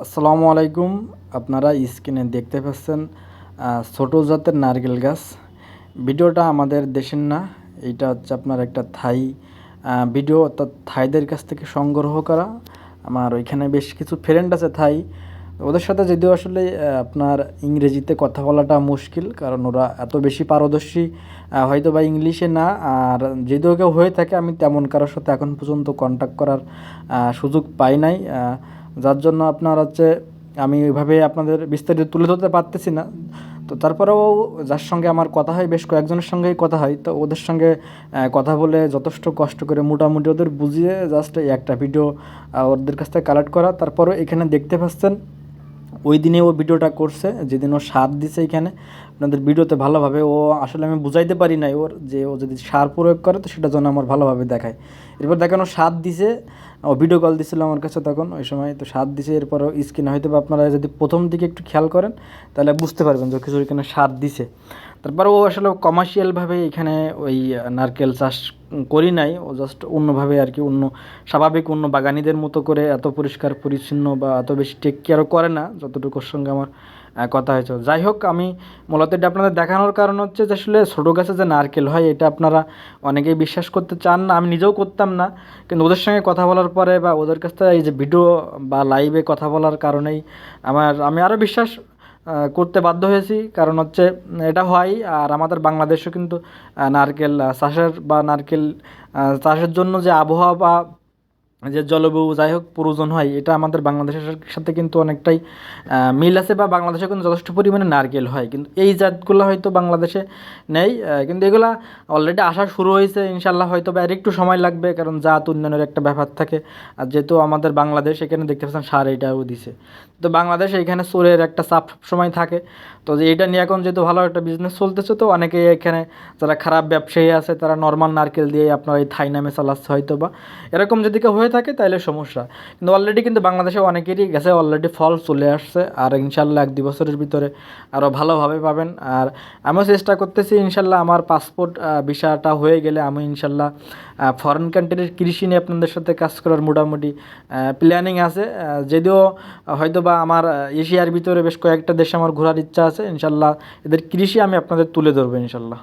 আসসালামু আলাইকুম। আপনারা স্ক্রিনে দেখতে পাচ্ছেন ছোট জাতের নারকেল গাছ। ভিডিওটা আমাদের দেশের না, এইটা হচ্ছে আপনার একটা থাই ভিডিও, অর্থাৎ থাইদের কাছ থেকে সংগ্রহ করা। আমার ওইখানে বেশ কিছু ফ্রেন্ড আছে থাই, ওদের সাথে যদিও আসলে আপনার ইংরেজিতে কথা বলাটা মুশকিল, কারণ ওরা এত বেশি পারদর্শী হয়তো বা ইংলিশে না। আর যদিও কেউ হয়ে থাকে, আমি তেমন কারোর সাথে এখন পর্যন্ত কন্ট্যাক্ট করার সুযোগ পাই নাই, যার জন্য আপনার হচ্ছে আমি ওইভাবে আপনাদের বিস্তারিত তুলে ধরতে পারতেছি না। তো তারপরেও যার সঙ্গে আমার কথা হয়, বেশ কয়েকজনের সঙ্গেই কথা হয়, তো ওদের সঙ্গে কথা বলে যথেষ্ট কষ্ট করে মোটামুটি ওদের বুঝিয়ে জাস্ট একটা ভিডিও ওদের কাছ থেকে কালেক্ট করা। তারপরে এখানে দেখতে পাচ্ছেন ওই দিনে ও ভিডিওটা করছে, যেদিন ও সার দিছে এখানে আপনাদের ভিডিওতে ভালোভাবে। ও আসলে আমি বুঝাইতে পারি নাই ওর, যে ও যদি সার প্রয়োগ করে তো সেটা যেন আমার ভালোভাবে দেখায়। এরপর দেখেন ও সার দিছে, ও ভিডিও কল দিছিল আমার কাছে তখন, ওই সময় তো সার দিছে। এরপরও স্ক্রিনে হয়তো বা আপনারা যদি প্রথম দিকে একটু খেয়াল করেন তাহলে বুঝতে পারবেন যে কিছু এখানে সার দিছে। তারপরে ও আসলে কমার্শিয়ালভাবে এখানে ওই নারকেল চাষ করি নাই, ও জাস্ট অন্যভাবে আর কি, অন্য স্বাভাবিক অন্য বাগানিদের মতো করে এত পরিষ্কার পরিচ্ছন্ন বা এত বেশি টেক কেয়ারও করে না, যতটুকু ওর সঙ্গে আমার কথা হয়েছে। যাই হোক, আমি মূলত এটা আপনাদের দেখানোর কারণ হচ্ছে যে আসলে ছোটো গাছে যে নারকেল হয় এটা আপনারা অনেকেই বিশ্বাস করতে চান না, আমি নিজেও করতাম না। কিন্তু ওদের সঙ্গে কথা বলার পরে বা ওদের কাছ থেকে এই যে ভিডিও বা লাইভে কথা বলার কারণেই আমি আরও বিশ্বাস করতে বাধ্য হয়েছি। কারণ হচ্ছে এটা হয়, আর আমাদের বাংলাদেশেও কিন্তু নারকেল চাষের বা নারকেল চাষের জন্য যে আবহাওয়া বা যে জলবায়ু যাই হোক প্রয়োজন হয়, এটা আমাদের বাংলাদেশের সাথে কিন্তু অনেকটাই মিল আছে, বা বাংলাদেশে কিন্তু যথেষ্ট পরিমাণে নারকেল হয়, কিন্তু এই জাতগুলো হয়তো বাংলাদেশে নেই। কিন্তু এগুলা অলরেডি আসা শুরু হয়েছে, ইনশাল্লাহ হয়তো বা আর একটু সময় লাগবে, কারণ জাত উন্নয়নের একটা ব্যাপার থাকে। আর যেহেতু আমাদের বাংলাদেশ, এখানে দেখতে পাচ্ছেন সার এটাও দিছে, তো বাংলাদেশ এখানে চোরের একটা চাপ সময় থাকে। তো যে এটা নিয়ে এখন যেহেতু ভালো একটা বিজনেস চলতেছে, তো অনেকেই এখানে যারা খারাপ ব্যবসায়ী আছে তারা নর্মাল নারকেল দিয়ে আপনার এই থাই নামে চালাচ্ছে হয়তো বা, এরকম যদি কেউ হয়ে থাকে তাহলে সমস্যা। কিন্তু অলরেডি কিন্তু বাংলাদেশে অনেকেরই গেছে, অলরেডি ফল চলে আসছে, আর ইনশাল্লাহ 1-2 বছরের ভিতরে আরও ভালোভাবে পাবেন। আর আমিও চেষ্টা করতেছি ইনশাল্লাহ, আমার পাসপোর্ট ভিসাটা হয়ে গেলে আমি ইনশাল্লাহ ফরেন কান্ট্রির কৃষি নিয়ে আপনাদের সাথে কাজ করার মোটামুটি প্ল্যানিং আছে। যদিও হয়তো বা আমার এশিয়ার ভিতরে বেশ কয়েকটা দেশে আমার ঘোরার ইচ্ছা আছে, ইনশাল্লাহ এদের কৃষি আমি আপনাদের তুলে ধরবো ইনশাল্লাহ।